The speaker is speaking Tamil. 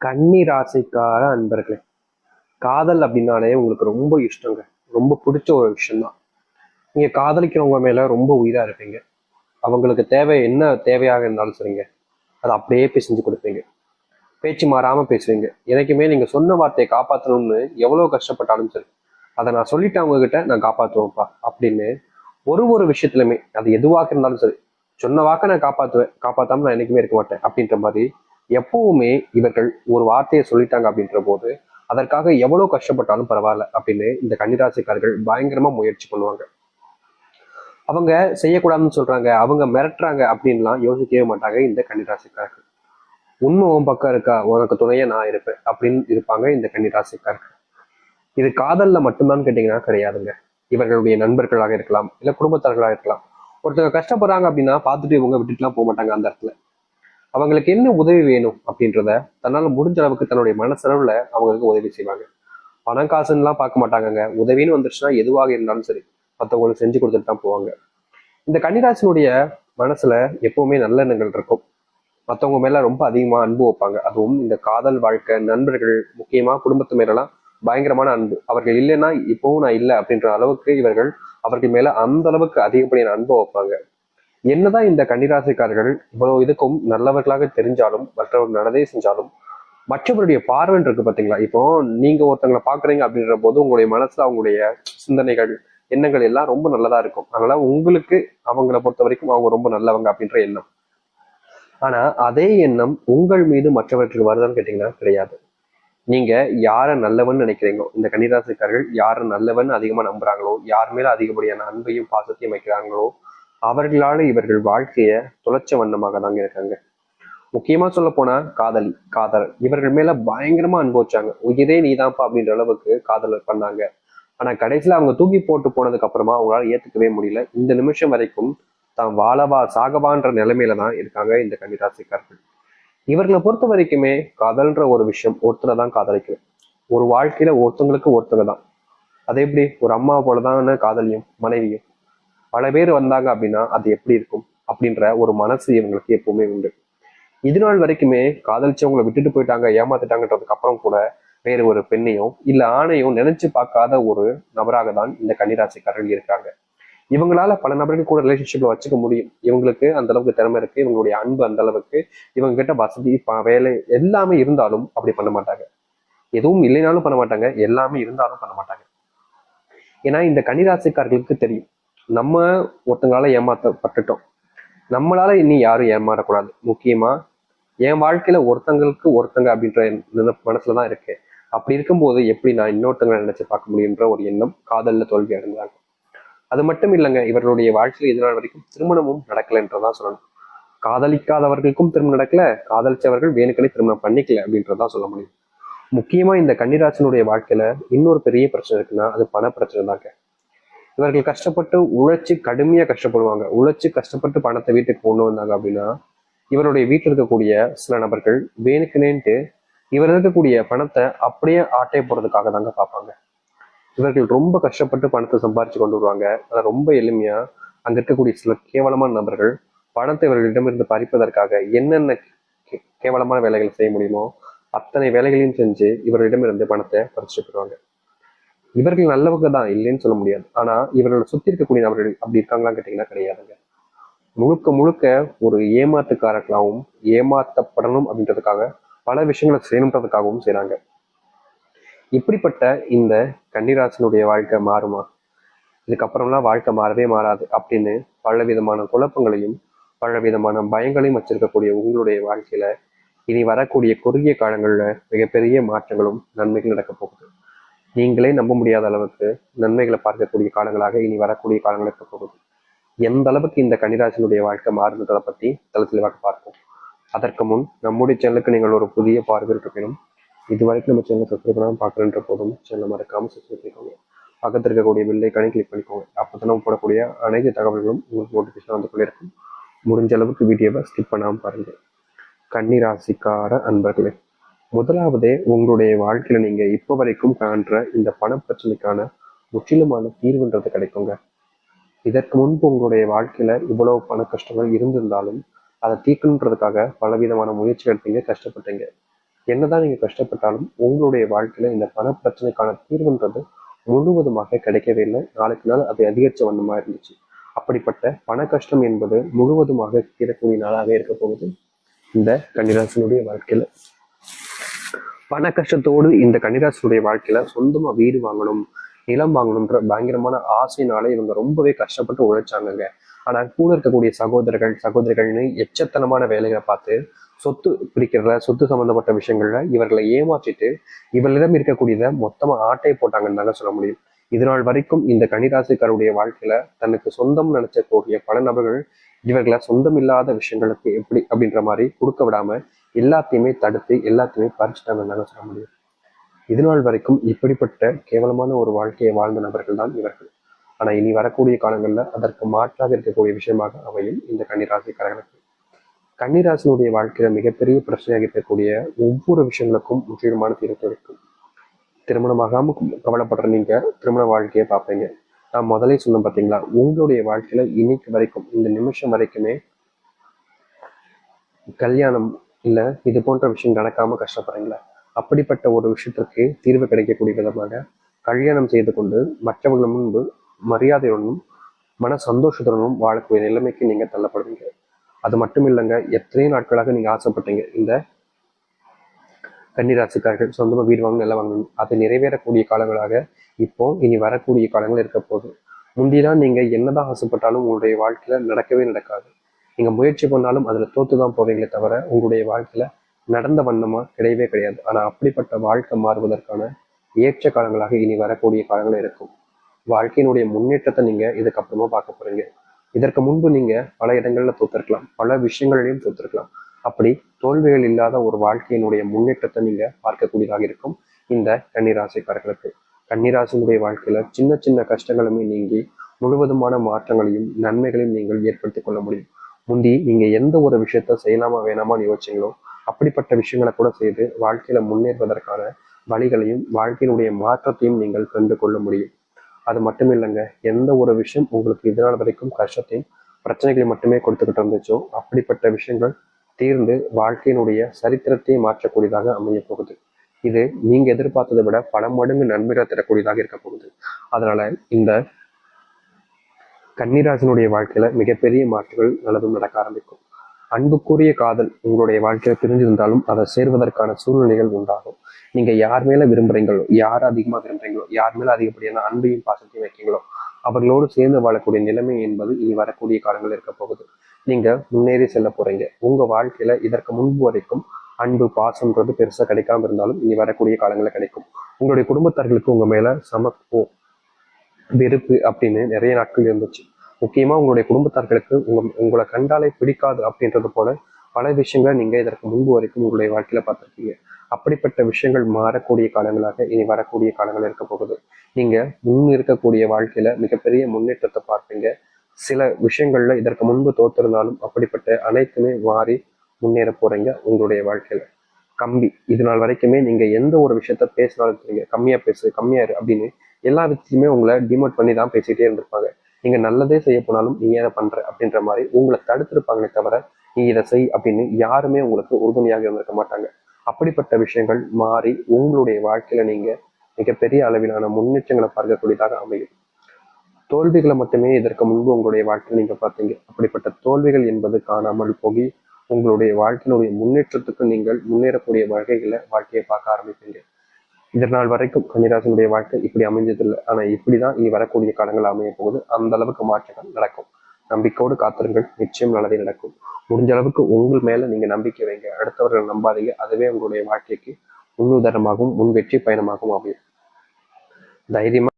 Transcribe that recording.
கன்னி ராசிக்கார அன்பர்களே, காதல் அப்படின்னாலே உங்களுக்கு ரொம்ப இஷ்டங்க. ரொம்ப பிடிச்ச ஒரு விஷயம்தான். நீங்க காதலிக்கிறவங்க மேல ரொம்ப உயிரா இருப்பீங்க. அவங்களுக்கு தேவை என்ன தேவையாக இருந்தாலும் சரிங்க, அதை அப்படியே போய் செஞ்சு கொடுப்பீங்க. பேச்சு மாறாம பேசுவீங்க. எனக்குமே நீங்க சொன்ன வார்த்தையை காப்பாற்றணும்னு எவ்வளவு கஷ்டப்பட்டாலும் சரி, அதை நான் சொல்லிட்டேன் அவங்க கிட்ட, நான் காப்பாற்றுவேன்ப்பா அப்படின்னு ஒரு ஒரு விஷயத்துலையுமே, அது எதுவாக இருந்தாலும் சரி, சொன்ன வாக்க நான் காப்பாற்றுவேன், காப்பாத்தாம நான் என்னைக்குமே இருக்க மாட்டேன் அப்படின்ற மாதிரி எப்பவுமே இவர்கள் ஒரு வார்த்தையை சொல்லிட்டாங்க அப்படின்ற போது அதற்காக எவ்வளவு கஷ்டப்பட்டாலும் பரவாயில்ல அப்படின்னு இந்த கன்னிராசிக்காரர்கள் பயங்கரமா முயற்சி பண்ணுவாங்க. அவங்க செய்யக்கூடாதுன்னு சொல்றாங்க, அவங்க மிரட்டுறாங்க அப்படின்லாம் யோசிக்கவே மாட்டாங்க இந்த கன்னிராசிக்காரர்கள். உண்மை உன் பக்கம் இருக்கா, உனக்கு துணையா நான் இருப்பேன் அப்படின்னு இருப்பாங்க இந்த கன்னிராசிக்காரர்கள். இது காதல்ல மட்டும்தான் கேட்டீங்கன்னா கிடையாதுங்க. இவர்களுடைய நண்பர்களாக இருக்கலாம், இல்ல குடும்பத்தார்களாக இருக்கலாம். ஒருத்தவங்க கஷ்டப்படுறாங்க அப்படின்னா பார்த்துட்டு இவங்க விட்டுட்டுலாம் போக மாட்டாங்க. அந்த இடத்துல அவங்களுக்கு என்ன உதவி வேணும் அப்படின்றத தன்னால முடிஞ்ச அளவுக்கு தன்னுடைய மனசளவுல அவங்களுக்கு உதவி செய்வாங்க. பணம் காசுன்னெலாம் பார்க்க மாட்டாங்கங்க. உதவின்னு வந்துருச்சுன்னா எதுவாக இருந்தாலும் சரி, மற்றவங்களுக்கு செஞ்சு கொடுத்துட்டு தான் போவாங்க. இந்த கன்னிராசினுடைய மனசுல எப்பவுமே நல்ல எண்ணங்கள் இருக்கும். மற்றவங்க மேல ரொம்ப அதிகமா அன்பு வைப்பாங்க. அதுவும் இந்த காதல் வாழ்க்கை, நண்பர்கள், முக்கியமா குடும்பத்து மேலெல்லாம் பயங்கரமான அன்பு. அவர்கள் இல்லைன்னா இப்பவும் நான் இல்லை அப்படின்ற அளவுக்கு இவர்கள் அவர்கள் மேல அந்த அளவுக்கு அதிகப்படியான அன்பு வைப்பாங்க. என்னதான் இந்த கன்னிராசிக்காரர்கள் இவ்வளவு இதுக்கும் நல்லவர்களாக தெரிஞ்சாலும், மற்றவர்கள் நல்லதே செஞ்சாலும், மற்றவருடைய பார்வைன்னு இருக்கு பாத்தீங்களா? இப்போ நீங்க ஒருத்தவங்களை பாக்குறீங்க அப்படின்ற போது உங்களுடைய மனசுல அவங்களுடைய சிந்தனைகள், எண்ணங்கள் எல்லாம் ரொம்ப நல்லதா இருக்கும். அதனால உங்களுக்கு அவங்கள பொறுத்த வரைக்கும் அவங்க ரொம்ப நல்லவங்க அப்படின்ற எண்ணம். ஆனா அதே எண்ணம் உங்கள் மீது மற்றவர்களுக்கு வருதான்னு கேட்டீங்கன்னா கிடையாது. நீங்க யார நல்லவன் நினைக்கிறீங்களோ, இந்த கன்னிராசிக்காரர்கள் யார நல்லவன் அதிகமா நம்புறாங்களோ, யார் மேல அதிகப்படியான அன்பையும் பாசத்தையும் வைக்கிறாங்களோ, அவர்களால இவர்கள் வாழ்க்கைய தொலைச்ச வண்ணமாக தாங்க இருக்காங்க. முக்கியமா சொல்ல போனா காதலி, காதலர் இவர்கள் மேல பயங்கரமா அனுபவிச்சாங்க. உயிரே நீதான்ப்பா அப்படின்ற அளவுக்கு காதல் பண்ணாங்க. ஆனா கடைசியில அவங்க தூக்கி போட்டு போனதுக்கு அப்புறமா அவங்களால ஏத்துக்கவே முடியல. இந்த நிமிஷம் வரைக்கும் தான் வாழவா சாகவான்ற நிலைமையில தான் இருக்காங்க இந்த கன்னிராசிக்காரர்கள். இவர்களை பொறுத்த வரைக்குமே காதல்ன்ற ஒரு விஷயம் ஒருத்தரை தான் காதலிக்கும். ஒரு வாழ்க்கையில ஒருத்தவங்களுக்கு ஒருத்தங்க தான். அது எப்படி ஒரு அம்மா போலதான் காதலியும் மனைவியும். பல பேர் வந்தாங்க அப்படின்னா அது எப்படி இருக்கும் அப்படின்ற ஒரு மனசு இவங்களுக்கு எப்பவுமே உண்டு. இது நாள் வரைக்குமே காதலிச்சவங்களை விட்டுட்டு போயிட்டாங்க, ஏமாத்திட்டாங்கன்றதுக்கு அப்புறம் கூட வேறு ஒரு பெண்ணையும் இல்ல ஆணையும் நினைச்சு பார்க்காத ஒரு நபராக தான் இந்த கன்னிராசிக்காரர்கள் இருக்காங்க. இவங்களால பல நபர்கள் கூட ரிலேஷன்ஷிப்ல வச்சுக்க முடியும். இவங்களுக்கு அந்த அளவுக்கு திறமை இருக்கு, இவங்களுடைய அன்பு அந்த அளவுக்கு, இவங்க கிட்ட வசதி வேலை எல்லாமே இருந்தாலும் அப்படி பண்ண மாட்டாங்க. எதுவும் இல்லைனாலும் பண்ண மாட்டாங்க, எல்லாமே இருந்தாலும் பண்ண மாட்டாங்க. ஏன்னா இந்த கன்னிராசிக்காரர்களுக்கு தெரியும், நம்ம ஒருத்தங்களால ஏமாற்றப்பட்டுட்டோம், நம்மளால இனி யாரும் ஏமாறக்கூடாது. முக்கியமா என் வாழ்க்கையில ஒருத்தங்களுக்கு ஒருத்தங்க அப்படின்ற மனசுலதான் இருக்கு. அப்படி இருக்கும்போது எப்படி நான் இன்னொருத்தங்களை நினைச்சு பார்க்க முடியுன்ற ஒரு எண்ணம் காதல்ல தோல்வி அடைந்தாங்க. அது மட்டும் இல்லைங்க, இவர்களுடைய வாழ்க்கையில் இது நாள் வரைக்கும் திருமணமும் நடக்கலைன்றதான் சொல்லணும். காதலிக்காதவர்களுக்கும் திருமணம் நடக்கல, காதலிச்சவர்கள் வேணுக்களே திருமணம் பண்ணிக்கல அப்படின்றதான் சொல்ல முடியும். முக்கியமா இந்த கன்னிராசனுடைய வாழ்க்கையில இன்னொரு பெரிய பிரச்சனை இருக்குன்னா அது பண பிரச்சனை தாங்க. இவர்கள் கஷ்டப்பட்டு உழைச்சு கடுமையா கஷ்டப்படுவாங்க. உழைச்சு கஷ்டப்பட்டு பணத்தை வீட்டுக்கு கொண்டு வந்தாங்க அப்படின்னா இவருடைய வீட்டில் இருக்கக்கூடிய சில நபர்கள் வேணுக்குனேன்ட்டு இவர் இருக்கக்கூடிய பணத்தை அப்படியே ஆட்டை போடுறதுக்காக தாங்க பார்ப்பாங்க. இவர்கள் ரொம்ப கஷ்டப்பட்டு பணத்தை சம்பாரிச்சு கொண்டு வருவாங்க. ஆனா ரொம்ப எளிமையா அங்க இருக்கக்கூடிய சில கேவலமான நபர்கள் பணத்தை இவர்களிடமிருந்து பறிப்பதற்காக என்னென்ன கேவலமான வேலைகளை செய்ய முடியுமோ அத்தனை வேலைகளையும் செஞ்சு இவர்களிடமிருந்து பணத்தை பறிச்சுட்டு போயிடுவாங்க. இவர்கள் நல்லவங்க தான், இல்லைன்னு சொல்ல முடியாது. ஆனா இவர்களை சுத்தி இருக்கக்கூடிய நபர்கள் அப்படி இருக்காங்களான்னு கேட்டீங்கன்னா கிடையாதுங்க. முழுக்க முழுக்க ஒரு ஏமாத்துக்காரர்களாகவும் ஏமாத்தப்படணும் அப்படின்றதுக்காக பல விஷயங்களை செய்யணுன்றதுக்காகவும் செய்யறாங்க. இப்படிப்பட்ட இந்த கன்னிராசனுடைய வாழ்க்கை மாறுமா? இதுக்கப்புறம்லாம் வாழ்க்கை மாறவே மாறாது அப்படின்னு பல விதமான குழப்பங்களையும் பல விதமான பயங்களையும் வச்சிருக்கக்கூடிய உங்களுடைய வாழ்க்கையில இனி வரக்கூடிய குறுகிய காலங்கள்ல மிகப்பெரிய மாற்றங்களும் நன்மைகள் நடக்க போகுது. நீங்களே நம்ப முடியாத அளவுக்கு நன்மைகளை பார்க்கக்கூடிய காலங்களாக இனி வரக்கூடிய காலங்கள் இருக்க போகுது. எந்த அளவுக்கு இந்த கன்னிராசினுடைய வாழ்க்கை மாறுன்றதை பத்தி தெளிவாக பார்ப்போம். அதற்கு முன் நம்முடைய சேனலுக்கு நீங்கள் ஒரு புதிய பார்வை இருக்கணும். இது வரைக்கும் நம்ம சேனல் சப்ஸ்கிரைப் பண்ணாமல் பார்க்குறன்ற போதும் சேனலை மறக்காம சப்ஸ்கிரைப் பண்ணிக்கோங்க. பக்கத்தில் இருக்கக்கூடிய பெல்லைக்கானே கிளிக் பண்ணிக்கோங்க. அப்போ நம்ம போடக்கூடிய அனைத்து தகவல்களும் உங்களுக்கு நோட்டிஃபிகேஷன் வந்து கொண்டே இருக்கும். முடிஞ்ச அளவுக்கு வீடியோவை ஸ்கிப் பண்ணாமல் பாருங்கள். கன்னிராசிக்கார அன்பர்களே, முதலாவதே உங்களுடைய வாழ்க்கையில நீங்க இப்போ வரைக்கும் காண்ற இந்த பண பிரச்சனைக்கான முற்றிலுமான தீர்வுன்றது கிடைக்குங்க. இதற்கு முன்பு உங்களுடைய வாழ்க்கையில இவ்வளவு பண கஷ்டங்கள் இருந்திருந்தாலும் அதை தீர்க்கணுன்றதுக்காக பலவிதமான முயற்சி எடுத்தீங்க, கஷ்டப்பட்டீங்க. என்னதான் நீங்க கஷ்டப்பட்டாலும் உங்களுடைய வாழ்க்கையில இந்த பண பிரச்சனைக்கான தீர்வுன்றது முழுவதுமாக கிடைக்கவே இல்லை. நாளுக்கு நாள் அது அதிகரிச்ச வண்ணமா இருந்துச்சு. அப்படிப்பட்ட பண கஷ்டம் என்பது முழுவதுமாக தீரக்கூடிய நாளாகவே இருக்க போகுது இந்த கன்னிராசினுடைய வாழ்க்கையில. பண கஷ்டத்தோடு இந்த கன்னிராசினுடைய வாழ்க்கையில சொந்தமா வீடு வாங்கணும், நிலம் வாங்கணும்ன்ற பயங்கரமான ஆசையினால இவங்க ரொம்பவே கஷ்டப்பட்டு உழைச்சாங்கங்க. ஆனா கூட இருக்கக்கூடிய சகோதரிகள்னு எச்சத்தனமான வேலைகளை பார்த்து சொத்து பிரிக்கிறதுல, சொத்து சம்பந்தப்பட்ட விஷயங்கள்ல இவர்களை ஏமாற்றிட்டு இவர்களிடம் இருக்கக்கூடியதை மொத்தமா ஆட்டை போட்டாங்கன்னு தாங்க சொல்ல முடியும். இதனால் வரைக்கும் இந்த கன்னிராசிக்காருடைய வாழ்க்கையில தனக்கு சொந்தம் நினைச்சக்கூடிய பல நபர்கள் இவர்களை சொந்தம் இல்லாத விஷயங்களுக்கு எப்படி அப்படின்ற மாதிரி கொடுக்க விடாம எல்லாத்தையுமே தடுத்து எல்லாத்தையுமே பறிச்சுட்டாங்கன்னு சொல்ல முடியும். இதுநாள் வரைக்கும் இப்படிப்பட்ட கேவலமான ஒரு வாழ்க்கையை வாழ்ந்த நபர்கள் தான் இவர்கள். ஆனா இனி வரக்கூடிய காலங்கள்ல அதற்கு மாற்றாக இருக்கக்கூடிய விஷயமாக அமையும் இந்த கன்னிராசிக்காரர்களுக்கு. கன்னிராசினுடைய வாழ்க்கையில மிகப்பெரிய பிரச்சனையாக இருக்கக்கூடிய ஒவ்வொரு விஷயங்களுக்கும் முற்றிலுமான தீர்வு இருக்கும். திருமணமாகாம கவலைப்படுற நீங்க திருமண வாழ்க்கையை பார்ப்பீங்க. நான் முதலே சொன்னேன் பார்த்தீங்களா, உங்களுடைய வாழ்க்கையில இன்னைக்கு வரைக்கும் இந்த நிமிஷம் வரைக்குமே கல்யாணம் இல்ல இது போன்ற விஷயம் நடக்காம கஷ்டப்படுறீங்களா? அப்படிப்பட்ட ஒரு விஷயத்திற்கு தீர்வு கிடைக்கக்கூடிய விதமாக கல்யாணம் செய்து கொண்டு மற்றவர்கள் முன்பு மரியாதையுடனும் மன சந்தோஷத்துடனும் வாழக்கூடிய நிலைமைக்கு நீங்க தள்ளப்படுவீங்க. அது மட்டும் இல்லைங்க, எத்தனை நாட்களாக நீங்க ஆசைப்பட்டீங்க இந்த கன்னிராசிக்காரர்கள் சொந்தமா வீடு வாங்கணும், நிலம் வாங்கணும், அது நிறைவேறக்கூடிய காலங்களாக இப்போ இனி வரக்கூடிய காலங்கள் இருக்க போகுது. முந்திதான் நீங்க என்னதான் ஆசைப்பட்டாலும் உங்களுடைய வாழ்க்கையில நடக்கவே நடக்காது. நீங்க முயற்சி பண்ணாலும் அதுல தோத்துதான் போவீங்களே தவிர உங்களுடைய வாழ்க்கையில நடந்த வண்ணமா கிடையவே கிடையாது. ஆனா அப்படிப்பட்ட வாழ்க்கை மாறுவதற்கான ஏற்ற காலங்களாக இனி வரக்கூடிய காலங்கள் இருக்கும். வாழ்க்கையினுடைய முன்னேற்றத்தை நீங்க இதுக்கப்புறமா பார்க்க போறீங்க. இதற்கு முன்பு நீங்க பல இடங்கள்ல தோத்திருக்கலாம், பல விஷயங்களையும் தோத்திருக்கலாம். அப்படி தோல்விகள் இல்லாத ஒரு வாழ்க்கையினுடைய முன்னேற்றத்தை நீங்க பார்க்கக்கூடியதாக இருக்கும் இந்த கன்னிராசிக்காரர்களுக்கு. கன்னிராசினுடைய வாழ்க்கையில சின்ன சின்ன கஷ்டங்களுமே நீங்கி முழுவதுமான மாற்றங்களையும் நன்மைகளையும் நீங்கள் ஏற்படுத்திக் கொள்ள முடியும். முந்தி நீங்க எந்த ஒரு விஷயத்த செய்யலாமா வேணாமான்னு யோசிச்சீங்களோ அப்படிப்பட்ட விஷயங்களை கூட செய்து வாழ்க்கையில முன்னேறுவதற்கான வழிகளையும் வாழ்க்கையினுடைய மாற்றத்தையும் நீங்கள் கண்டு கொள்ள முடியும். அது மட்டும் இல்லைங்க, எந்த ஒரு விஷயம் உங்களுக்கு இதனால் வரைக்கும் கஷ்டத்தையும் பிரச்சனைகளை மட்டுமே கொடுத்துக்கிட்டு இருந்துச்சோ அப்படிப்பட்ட விஷயங்கள் தீர்ந்து வாழ்க்கையினுடைய சரித்திரத்தை மாற்றக்கூடியதாக அமைய போகுது. இது நீங்க எதிர்பார்த்ததை விட பல மடங்கு நன்மைகளை தரக்கூடியதாக இருக்க போகுது. அதனால இந்த கன்னிராசினுடைய வாழ்க்கையில மிகப்பெரிய மாற்றங்கள் நல்லதும் நடக்க ஆரம்பிக்கும். அன்புக்குரிய காதல் உங்களுடைய வாழ்க்கையில பிரிஞ்சிருந்தாலும் அதை சேர்வதற்கான சூழ்நிலைகள் உண்டாகும். நீங்க யார் மேல விரும்புறீங்களோ, யார் அதிகமா விரும்புறீங்களோ, யார் மேல அதிகப்படியான அன்பையும் பாசத்தையும் வைக்கீங்களோ அவர்களோடு சேர்ந்து வாழக்கூடிய நிலைமை என்பது இனி வரக்கூடிய காலங்கள் இருக்க போகுது. நீங்க முன்னேறி செல்ல போறீங்க. உங்க வாழ்க்கையில இதற்கு முன்பு வரைக்கும் அன்பு பாசம்ன்றது பெருசா கிடைக்காம இருந்தாலும் இனி வரக்கூடிய காலங்களில் கிடைக்கும். உங்களுடைய குடும்பத்தார்களுக்கு உங்க மேல சமத்துவம் வெறுப்பு அப்படின்னு நிறைய நாட்கள் இருந்துச்சு. முக்கியமா உங்களுடைய குடும்பத்தார்களுக்கு உங்களை கண்டாலே பிடிக்காது அப்படின்றது போல பல விஷயங்களை நீங்க இதற்கு முன்பு வரைக்கும் உங்களுடைய வாழ்க்கையில பார்த்திருக்கீங்க. அப்படிப்பட்ட விஷயங்கள் மாறக்கூடிய காலங்களாக இனி வரக்கூடிய காலங்கள் இருக்க போகுது. நீங்க முன் இருக்கக்கூடிய வாழ்க்கையில மிகப்பெரிய முன்னேற்றத்தை பார்ப்பீங்க. சில விஷயங்கள்ல இதற்கு முன்பு தோத்திருந்தாலும் அப்படிப்பட்ட அனைத்துமே மாறி முன்னேற போறீங்க உங்களுடைய வாழ்க்கையில. கம்பி இது நாள் வரைக்குமே நீங்க எந்த ஒரு விஷயத்த பேசினாலும் தெரியுங்க, கம்மியா பேசு கம்மியா இரு அப்படின்னு எல்லா விதத்திலுமே உங்களை டிமோட் பண்ணி தான் பேசிட்டே இருந்திருப்பாங்க. நீங்க நல்லதே செய்ய போனாலும் நீ ஏதை பண்ற அப்படின்ற மாதிரி உங்களை தடுத்திருப்பாங்களே தவிர நீ இதை செய் அப்படின்னு யாருமே உங்களுக்கு உறுதுணையாக இருந்திருக்க மாட்டாங்க. அப்படிப்பட்ட விஷயங்கள் மாறி உங்களுடைய வாழ்க்கையில நீங்க மிகப்பெரிய அளவிலான முன்னேற்றங்களை பார்க்கக்கூடியதாக அமையும். தோல்விகளை மட்டுமே இதற்கு முன்பு உங்களுடைய வாழ்க்கையில் நீங்க பார்த்தீங்க. அப்படிப்பட்ட தோல்விகள் என்பது காணாமல் போகி உங்களுடைய வாழ்க்கையினுடைய முன்னேற்றத்துக்கு நீங்கள் முன்னேறக்கூடிய வகைகளை வாழ்க்கையை பார்க்க ஆரம்பிப்பீங்க. இதனால் வரைக்கும் கன்னிராசினுடைய வாழ்க்கை இப்படி அமைஞ்சதில்லை. ஆனா இப்படிதான் இனி வரக்கூடிய காலங்கள் அமைய போகுது. அந்த அளவுக்கு மாற்றங்கள் நடக்கும். நம்பிக்கையோடு காத்திருங்கள், நிச்சயம் நல்லதே நடக்கும். முடிஞ்ச அளவுக்கு உங்கள் மேல நீங்க நம்பிக்கை வைங்க, அடுத்தவர்கள் நம்பாதீங்க. அதுவே உங்களுடைய வாழ்க்கைக்கு முன்னுதாரணமாகவும் முன் வெற்றி பயணமாகவும் அமையும். தைரியமா